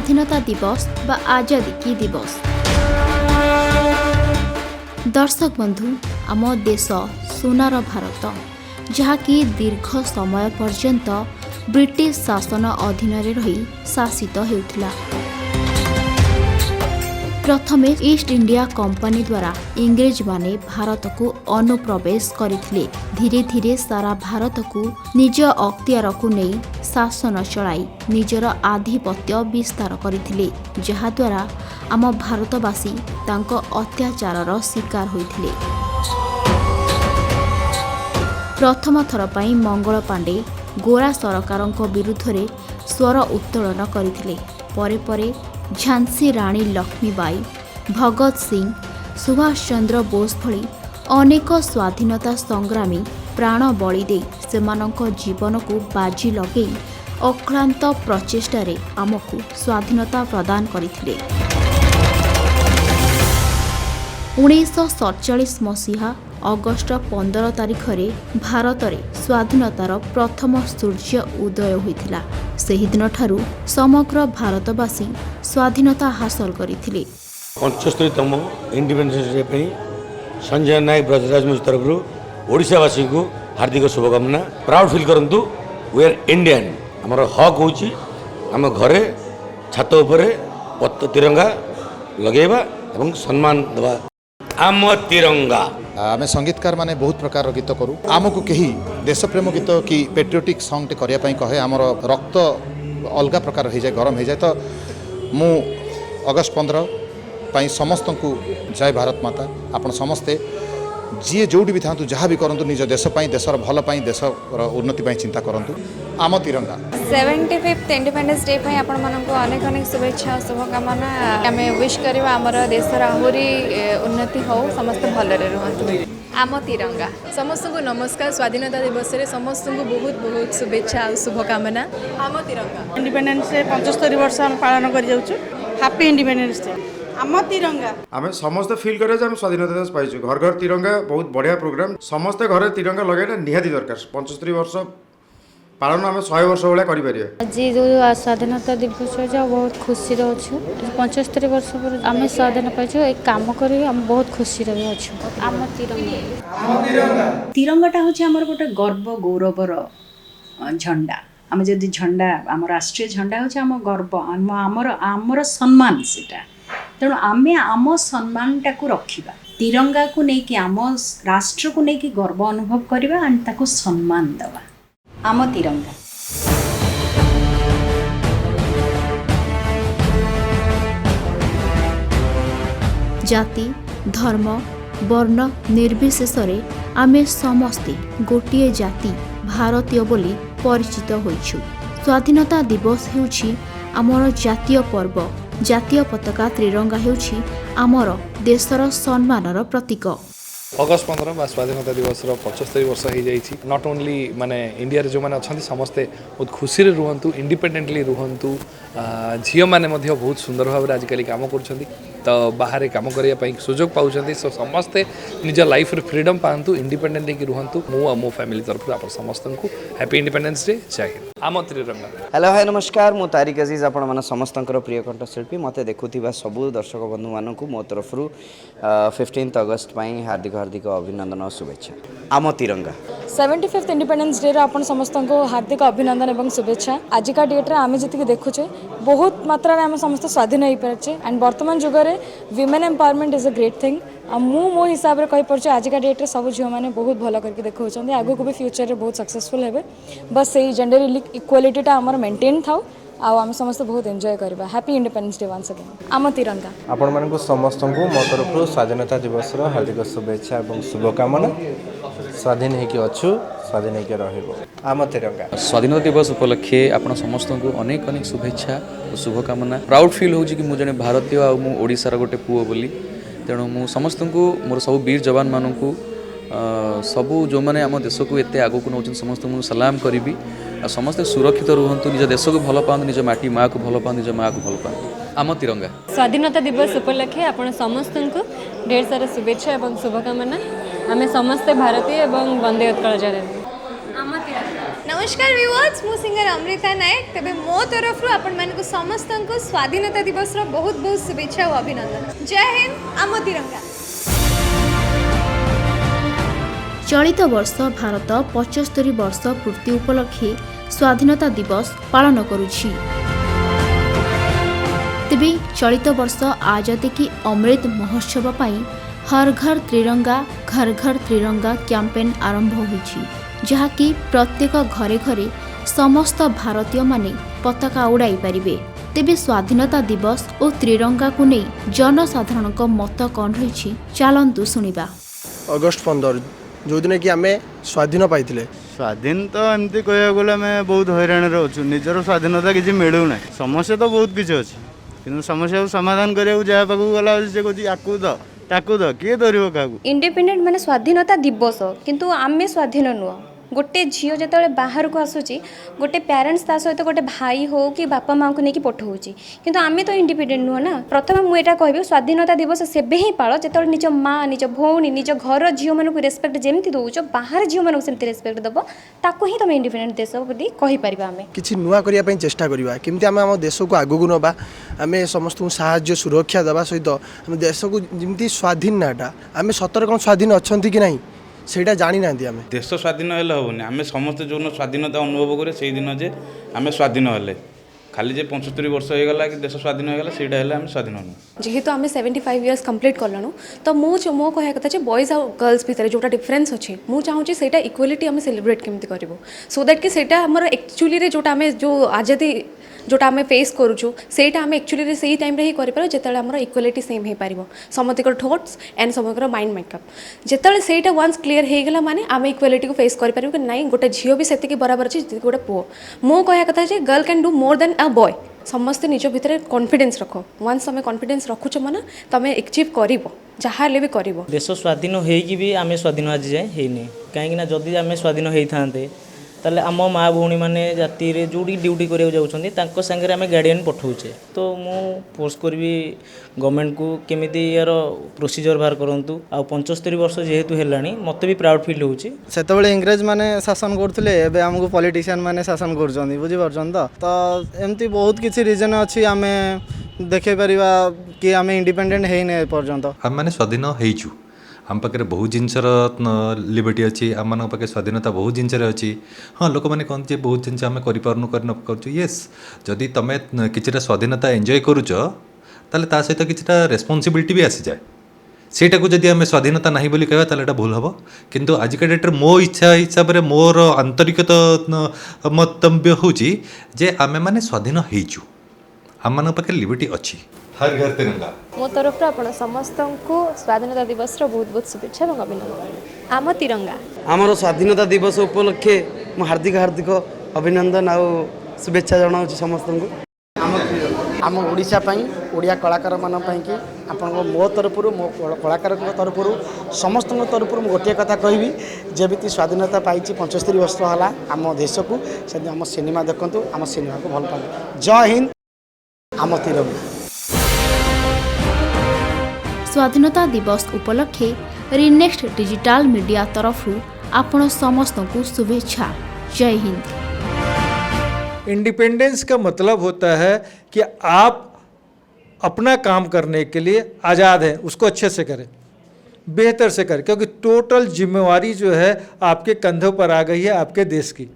स्वाधीनता दिवस बा आजादी की दिवस। दर्शक बंधु आम देश सोनार भारत जहाँकि दीर्घ समय पर्यंत ब्रिटिश शासन अधीन रही शासित हेउथिला। प्रथमे ईस्ट इंडिया कंपनी द्वारा इंग्रेज माने भारत को अनुप्रवेश करथिले। धीरे धीरे सारा भारत को निज अख्तियार को नहीं शासन चलाई निजर आधिपत्य विस्तार करथिले, जहा द्वारा आम भारतवासी तांको अत्याचारर शिकार होइथिले। प्रथम थर पई मंगल पांडे गोरा सरकारक विरुद्ध रे स्वर उत्तोलन करथिले। परे परे झांसी राणी लक्ष्मीबाई, भगत सिंह, सुभाष चंद्र बोस भली अनेक स्वाधीनता संग्रामी प्राण बलि दे सेमानक जीवन को बाजी लगे अक्लांत प्रचेष्टारे आमको स्वाधीनता प्रदान करथिले। 1947 मसीहा अगस्ट 15 तारिख रे भारत रे स्वाधीनतार प्रथम सूर्य उदय होइथिला। सेही दिन ठारू समग्र भारतवासी स्वाधीनता हासिल करथिले। 75तम इंडिपेंडेंस डे पे संजय नायक ब्रजराज मुझ तरफ ओडिशावासी को हार्दिक शुभकामना। प्राउड फील करंतु वी आर इंडियन। हमर हक होची हम घरे छात उपरे तिरंगा लगेबा एवं सम्मान देबा। आम तिरंगा आम संगीतकार माने बहुत प्रकार गीत करूँ। आमको कहीं देशप्रेम गीत कि पेट्रियोटिक सॉन्ग करने कहे आमर रक्त अलग प्रकार हो जाए, गरम हो जाए। तो मु अगस्ट 15 पाई समस्त को जय भारत माता। आपण समस्ते जी जोटी भी था जहाँ भी करूँ निज देश देशर भल देशर उन्नति चिंता करूँ। आम तिरंगा 75th इंडिपेंडेंस डे पे आपण मानको अनेक अनेक शुभेच्छा और शुभकामना। आम विश करवा आमर देशर आहुरी उन्नति हो, समस्त भलरे रुहतु। आम तिरंगा समस्त को नमस्कार। स्वाधीनता दिवस रे समस्त को बहुत बहुत शुभेच्छा और शुभकामना। आम तिरंगा इंडिपेंडेंस डे 75 वर्ष हम पालन कर जाउछु। Happy independence day. आम तिरंगा आम समस्त फिल करे हम स्वाधीनता दिवस पाइछु। घर घर तिरंगा बहुत बढ़िया प्रोग्राम। समस्त घर तिरंगा लगाइना निहाती दरकार। 75 वर्ष पालन आम 100 वर्ष भाया करें। आज जो स्वाधीनता दिवस बहुत खुशी अच्छु। 75 वर्ष पर आम स्वाधीन पाइछु। एक काम करी हम बहुत खुशी अच्छु। आम तिरंगा तिरंगाटा हूँ आमर गोटे गर्व गौरवर झंडा। आम जदि झंडा आम राष्ट्रीय झंडा हूँ आम गर्व आमर आमर सम्मान सेटा। तेणु आम आम सम्मान टाकू रखिबा। तिरंगा को लेकिन आम राष्ट्र को लेकिन गर्व अनुभव करवा एंड ताकू सम्मान देवा। आम तिरंगा जाति धर्म वर्ण निर्विशेष आमे समस्ते गोटे जाति भारतीय बोली परिचित होइछु। स्वाधीनता दिवस हेउछि आमर जातीय पर्व। जातीय पताका त्रिरंगा हेउछि आमर देशर सम्मानर प्रतीक। अगस्ट 15 स्वाधीनता दिवस 75 वर्ष हो जाइए। नॉट ओनली माने इंडिया रे जो माने अच्छा समस्ते बहुत खुशी रे रुहंतु, इंडिपेंडेंटली रुहंतु। झील मैंने बहुत सुंदर भाव आजिकल काम कर तो बाहर काम करने सुजोग पाँच। सो समस्ते निज लाइफ रे फ्रीडम पातु, इंडिपेंडेंट होकर रुहंतु। मु मो फैमिली तरफ आप समस्त को हैप्पी इंडिपेंडेंस डे। जय हिंद। आम तिरंगा। हेलो हाय नमस्कार। मु तारिक अजीज आपण मन समस्त प्रिय कंठशिल्पी। मते देखुथिबा सबु दर्शक बंधु मानकु मो तरफ 15 अगस्त पाई हार्दिक हार्दिक अभिनंदन और शुभेच्छा। आम तिरंगा 75th इंडिपेंडेंस डे आपण समस्त को हार्दिक अभिनंदन एवं शुभेच्छा। आजिका डेट रे आमे जति देखुचे बहुत मात्रा रे आमे समस्त स्वाधीन होई परचे एंड वर्तमान जुग रे women empowerment is a great thing. मो हिसाब रे कहि परचे आजिका डेट रे सब झियो माने बहुत भलो करके देखौछन। आगु को भी फ्यूचर रे बहुत सक्सेसफुल हेबे। बस सही जेंडर इक्वालिटी टा हमर मेंटेन थाउ आउ आम समस्त बहुत एंजॉय करबा। Happy independence day once again. आम तिरंगा आपण मानकु समस्त को मो तरफ स्वाधीनता दिवस रो हार्दिक शुभेच्छा एवं शुभकामना। स्वाधीन होकर अच्छु, स्वाधीन होकर रहिबो। आम तिरंगा। स्वाधीनता दिवस उपलक्षे आपण समस्त को अनेक अनेक शुभेच्छा और शुभकामना। प्राउड फील हो कि मुझे भारतीय आ मु ओडिशार गोटे पुओ बोली। तेणु मु समस्त को मोर सब वीर जवान मानू सबू जो मैंने आम देश को एत आगू नौ समस्त को सलाम करी। समस्ते सुरक्षित रुहतु, निज देश को भल पाते, निज माटी माँ को भल पाते, निज माँ को भल पाते। आम तिरंगा। स्वाधीनता दिवस उपलक्षे आपण समस्त को ढेर सारा शुभेच्छा एवं शुभकामना। आम समस्ते भारतीय एवं वंदे उत्कल जननी। आम तिरंगा। नमस्कार व्यूअर्स मु सिंगर अमृता नायक तेबे मो तरफ आपण मानक समस्त को स्वाधीनता दिवस रो बहुत बहुत शुभेच्छा और अभिनंदन। जय हिंद आम तिरंगा। चलित वर्ष भारत 75 वर्ष पूर्ति उपलक्षे स्वाधीनता दिवस पालन करुछि। तेबे चलित वर्ष आजादी की अमृत महोत्सव पाई हर घर तिरंगा कैंपेन आरंभ होइछि, जहाँकि प्रत्येक घरे घरे समस्त भारतीय माने पताका उड़ाई पारिबे। तेबे स्वाधीनता दिवस और त्रिरंगा को नहीं जनसाधारण मत कौन रही चलतु शुणा। अगस्ट 15 जो दिन कि आम स्वाधीन पाई स्वाधीन तो एमती कह गले आम बहुत हैरान रोचु निजर स्वाधीनता किसी मिलूना समस्या तो बहुत किसी अच्छी कि समस्या को समाधान करने जहाँ पाक गला से कहे आकू द ताकू द किए धरब क्या इंडिपेंडेंट माने स्वाधीनता दिवस किंतु आमे स्वाधीन नुह गोटे झील जो बाहर को आसूची गोटे पेरेंट्स ता सहित गोटे भाई हो कि बापा माँ को लेकिन पठाऊँगी किंतु आमे तो इंडिपेंडेंट नुह ना। प्रथम मुझे कह स्वाधीनता दिवस सेबे ही पाल जो निज माँ निज भौणी निज घर झील मानक रेस्पेक्ट जमी दौच बाहर झील मानक सेमती रेस्पेक्ट दब ताको ही तुम इंडिपेंडेंट देश बोली कहीपर आम किसी नुआ करने चेष्टा करवा केमती आम देश को आगू नवा आम समस्त साहाय्य सुरक्षा देवा सहित आम देश को जमी स्वाधीन नाटा आम सतर कौन स्वाधीन अच्छा कि ना सेटा जानी ना आम देश स्वाधीन हेल्ले हेनी आम समस्त जो स्वाधीनता अनुभव करे से दिन जे आम स्वाधीन हेल्ले खाली जे 75 वर्ष हो गला कि देश स्वाधीन हो गला सेटा हेल्ले आम स्वाधीन नु जेहेतु आम 75 इयर्स कंप्लीट कलु तो मो कह कथा बॉयज और गर्ल्स भितर जोटा डिफरेन्स अच्छे मुझे चाहूँगी सेटा इक्वालिटी आम सेलिब्रेट केमती करूँ सो दैट कि सेटा आमर एक्चुअली जोटा आम जो आजादी जोटा आम फेस करूँ सेटा आम एक्चुअली से ही टाइम ही करें जिते आम इक्वालिटी सेम हो पार समस्त थॉट्स एंड समस्त माइंड मेकअप जिते सेटा वन्स क्लीयर होगला माने आम इक्वालिटी को फेस करें कि नाई गोटे झील भी से बराबर अच्छे जी गोटे पुओ मो कह कथा girl can do more than a boy समस्ते निज भितर कॉन्फिडेंस रख वन्स तुम कॉन्फिडेंस रखुच मन तुम एक्चिव कर जहाँ भी कर देश स्वाधीन होगी भी आम स्वाधीन आज जाए हैनी कहीं जदि आम स्वाधीन होता ताले आम माँ भौणी मैंने जाति जो ड्यूटी कराया जाऊँच सागर आम गार्डियन पठाऊे तो मु फोर्स करी गवर्नमेंट को केमी यार प्रोसीजर बाहर करूँ आ 75 वर्ष जेहेतु है मत भी प्राउड फिल होते इंग्रेज मैंने शासन करते आमको पॉलिटिशियन मैंने शासन कर बुझीपार तो एमती बहुत किसी रीजन अच्छी आम देखे पारिबा कि आम इंडिपेंडेंट है पर्यंत आम मैंने स्वाधीन होइचु आम पाखे बहुत जिनसर लिबर्टी अच्छी आम मान पाखे स्वाधीनता बहुत जिनस अच्छी हाँ लोक मैंने कहते बहुत जिन आम कर येस जदि तुम किसी स्वाधीनता एंजॉय करुच ताले ता सहित किसी रेस्पॉन्सिबिलिटी भी आसी जाए सेटा को जदि आम स्वाधीनता नहीं बोली कहवा ताले भूल हम किंतु आजिका डेट्रे मो इच्छा हिसाब से मोर आंतरिकता मतव्य हूँ जे आम मैंने स्वाधीन होइचु आम मान पाखे लिबर्टी अच्छी हर घर तिरंगा मो तरफ आपण समस्त को स्वाधीनता दिवस बहुत बहुत शुभेच्छा और अभिनंदन। आम तिरंगा आमर स्वाधीनता दिवस उपलक्षे मो हार्दिक हार्दिक अभिनंदन आ शुभेच्छा जनाऊँ समस्त को आम ओडिशा ओडिया कलाकार मान कि आपण मो तरफ मो कलाकार तरफ समस्त तरफ मुझे गोटे कथा कहि जमी स्वाधीनता पाई 75 वर्ष है आम देश को से आम सिनेमा देखु आम सिनेमा को भल पाए। जय हिंद आम तिरंगा। स्वाधीनता दिवस उपलक्षे रिनेक्स्ट डिजिटल मीडिया तरफ आपण समस्त को शुभेच्छा। जय हिंद। इंडिपेंडेंस का मतलब होता है कि आप अपना काम करने के लिए आज़ाद हैं, उसको अच्छे से करें, बेहतर से करें, क्योंकि टोटल जिम्मेवारी जो है आपके कंधों पर आ गई है आपके देश की,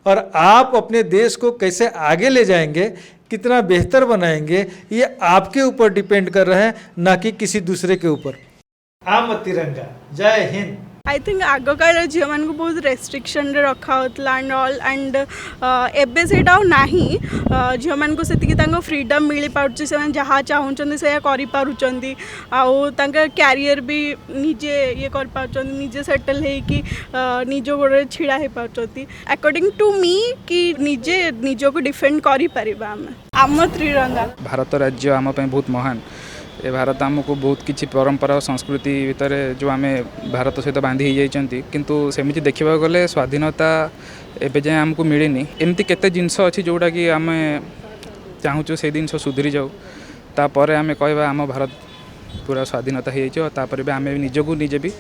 और आप अपने देश को कैसे आगे ले जाएंगे, कितना बेहतर बनाएंगे, ये आपके ऊपर डिपेंड कर रहे हैं, ना कि किसी दूसरे के ऊपर। आम तिरंगा। जय हिंद। आई थिंक आग काल झील मान को बहुत रेस्ट्रिक्शन रखा होता एंड ऑल एंड एबे से झील मान को से फ्रीडम मिल पार्टी से जहाँ चाहूँ से करें आउ कैरियर भी निजे ये कर निजे सेटल होगी निज गोड़े छिड़ा हो पार्टी अकॉर्डिंग टू मी कि निजे निज को डिफेंड कर आम त्रिरंगा। भारत राज्य आम बहुत महान ए भारत आमको बहुत किसी परंपरा और संस्कृति भितर जो आम भारत सहित बांधी हो जाती किंतु सेमती देखा गले स्वाधीनता एवं जाए आमको मिलनी एमती केते जिनस अच्छी जोटा कि आम चाहूँ से जिन सुधरी जाऊ तापर आम कहवा आम भारत पूरा स्वाधीनता हो तापर भी आम निजक निजे भी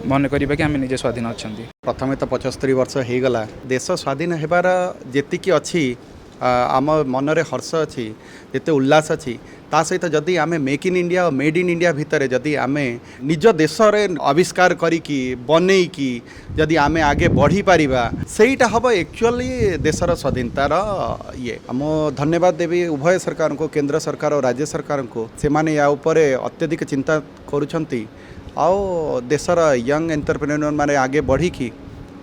मन करा कि आम निजे स्वाधीन अच्छा प्रथम तो 75 वर्ष हो गला देश स्वाधीन होबार जेतिकी अच्छी आम मनरे हर्ष अच्छी जिते उल्लास अच्छी ता सहित जदि आम मेक इन इंडिया और मेड इन इंडिया भितर जदि आम निज देश आविष्कार करिकी बनईकी जदि आम आगे बढ़ी पारिबा सेटा हम एक्चुअली देशर स्वाधीनतार ये आम धन्यवाद देवी उभय सरकार को केंद्र सरकार और राज्य सरकार को से माने या ऊपर अत्यधिक चिंता करुछंती आओ देशर यंग एंटरप्रेन्योर माने आगे बढ़ी की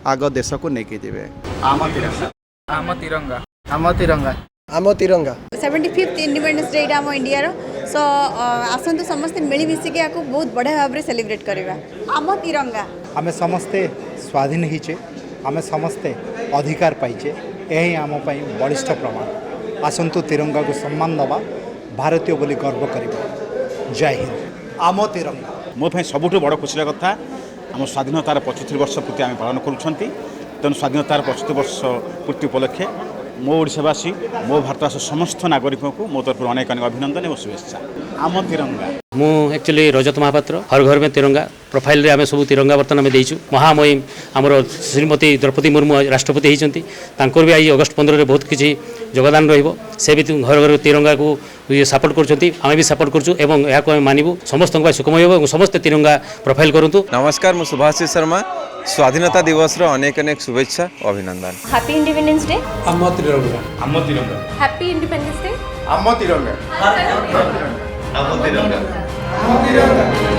आग देश को लेके जेबे आम तिरंगा आम तिरंगा आम तिरंगा आम तिरंगा 75th इंडिपेंडेंस डे आम इंडिया सो आसतु समस्ते मिलमिशिकी या बहुत बढ़िया भाव में सेलिब्रेट करवा आम तिरंगा आम समस्ते स्वाधीन होचे आम समस्ते अधिकार पाइचे यही आम बलिष्ठ प्रमाण आसतु तिरंगा को सम्मान दबा भारतीय बोली गर्व करवा जय हिंद आम तिरंगा मो सबुठ बड़ खुशी कथा आम स्वाधीनतार 75 वर्ष पूर्ति आम पालन करुँच तेणु स्वाधीनतार 75 वर्ष पूर्ति उपलक्षे मो ओडिशावासी मो भारतवर्ष समस्त नागरिक को मो तरफ अनेक अनेक अभिनंदन और शुभेच्छा आम तिरंगा मु एक्चुअली रजत महापात्र हर घर में तिरंगा प्रोफाइल रे आमे सब तिरंगा बर्तन आम देचु महामहिम आमर श्रीमती द्रौपदी मुर्मू राष्ट्रपति होती भी आई अगस्ट 15 रे बहुत किसी योगदान रहिबो से भी घर घर तिरंगा को ये सपोर्ट करछंती आमे भी सपोर्ट करछु एवं या को मानिबु समस्त सुखमय हो समस्त तिरंगा प्रोफाइल करंतु। नमस्कार मु सुभाषिष शर्मा स्वाधीनता दिवस रो अनेक अनेक शुभेच्छा अभिनंदन। हैप्पी इंडिपेंडेंस डे आम तिरंगा आम तिरंगा हैप्पी इंडिपेंडेंस डे आम तिरंगा आम तिरंगा आम तिरंगा